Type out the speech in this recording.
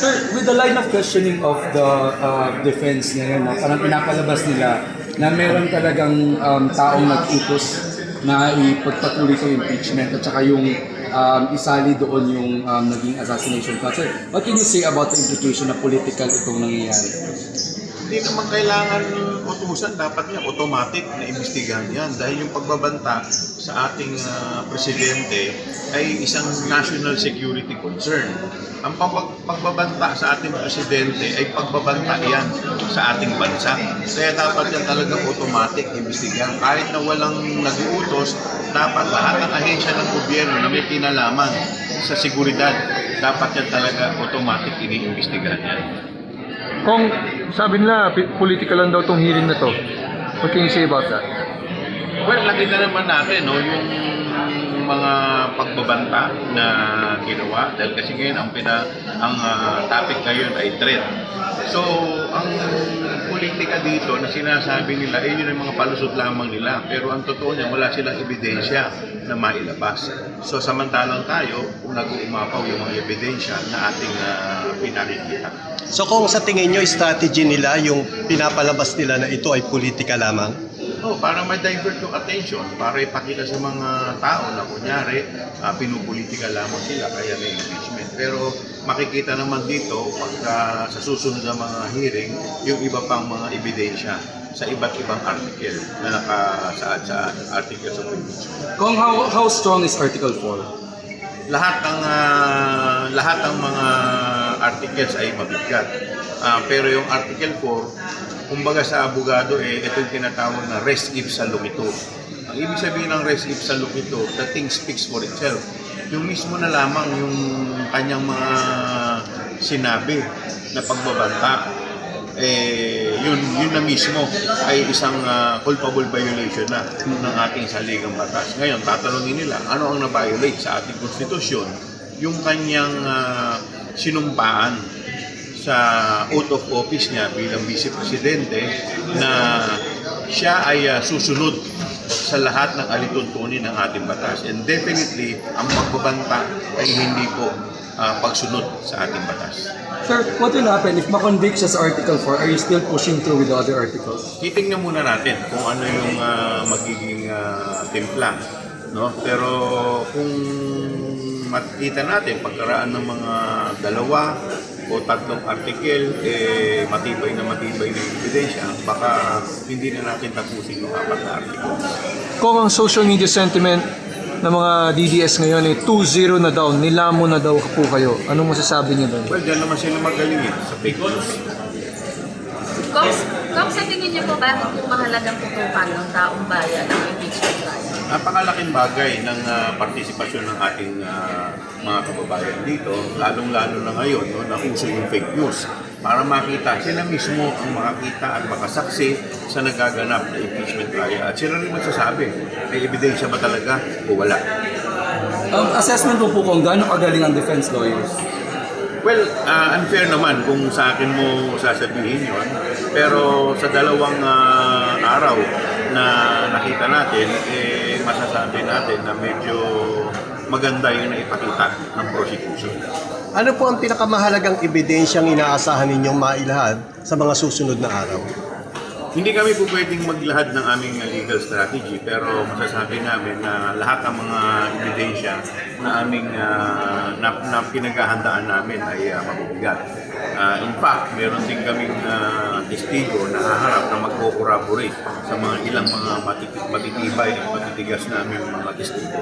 Sir, with the line of questioning of the defense ngayon, na parang pinapalabas nila na meron talagang taong nag-utos na ipagpatuloy sa impeachment at saka yung isali doon yung naging assassination plot. Sir, what can you say about the implication na political itong nangyayari? Hindi naman kailangan utusan, dapat yan automatic na imbestigahan yan dahil yung pagbabanta sa ating presidente ay isang national security concern. Ang pagbabanta sa ating presidente ay pagbabanta yan sa ating bansa. Kaya dapat yan talaga automatic imbestigahan. Kahit na walang nag-uutos, dapat lahat ng ahensya ng gobyerno na may kinalaman sa seguridad, dapat yan talaga automatic iniimbestigahan yan. Kung sabi nila, political lang daw itong hearing na to. What can you say about that? Well, nakita naman natin yung mga pagbabanta na ginawa dahil kasi ngayon ang topic ngayon ay threat. So, ang politika dito na sinasabi nila yun ang mga palusot lamang nila, pero ang totoo niya wala silang ebidensya na mailabas. So, samantalang tayo kung nag-uumapaw yung mga ebidensya na ating pinakikita. So kung sa tingin nyo, strategy nila, yung pinapalabas nila na ito ay politika lamang? Para ma-divert yung attention, para ipakita sa mga tao na kunyari, pinupolitika lamang sila, kaya may impeachment. Pero makikita naman dito, pagka sa susunod na mga hearing, yung iba pang mga ebidensya sa iba't ibang article na nakasaad sa articles of impeachment. Kung how strong is Article 4? Lahat ng mga articles ay mabigat. Pero yung Article 4, kumbaga sa abogado, ito yung tinatawag na res ipsa loquitur. Ang ibig sabihin ng res ipsa loquitur, the thing speaks for itself. Yung mismo na lamang yung kanyang mga sinabi na pagbabanta, yun na mismo ay isang culpable violation na ng ating saligang batas. Ngayon, tatanungin nila, ano ang na-violate sa ating konstitusyon? Yung kanyang sinumpaan sa oath of office niya bilang Vice Presidente na siya ay susunod sa lahat ng alituntunin ng ating batas. And definitely, ang pagbabanta ay hindi po pagsunod sa ating batas. Sir, what will happen if ma-convict siya sa Article 4? Are you still pushing through with the other articles? Titingnan muna natin kung ano yung magiging timpla. No? Pero kung makikita natin pagkaraan ng mga dalawa o tatlong article, matibay na yung ebidensya, baka hindi na natin tapusin yung 4 na article. Kung ang social media sentiment ng mga DDS ngayon ay 2-0 na daw, nilamo na daw po kayo. Anong masasabi niyo doon? Well, dyan naman sila magaling sa fake news. Kung sa tingin niyo po, bakit po mahalagang tutukan ng taong bayan ang impeachment trial? Napakalaking bagay ng partisipasyon ng ating mga kababayan dito, lalong-lalo na ngayon, na uso yung fake news. Para makita, sila mismo ang makakita at makasaksi sa nagaganap na impeachment trial. At sila rin magsasabi, may ebidensya ba talaga o wala? Assessment po kung gaano kagaling ang defense lawyers? Well, unfair naman kung sa akin mo sasabihin yon. Pero sa dalawang araw na nakita natin, masasabi natin na medyo maganda yung naipakita ng prosecution. Ano po ang pinakamahalagang ebidensyang inaasahan ninyong mailahad sa mga susunod na araw? Hindi kami po pwedeng maglahad ng aming legal strategy, pero masasabi namin na lahat ng mga ebidensya na aming na pinaghahandaan namin ay mabibigat. In fact, meron din kaming testigo na haharap na magko-corroborate sa mga ilang mga matitibay at matitigas na aming mga testigo.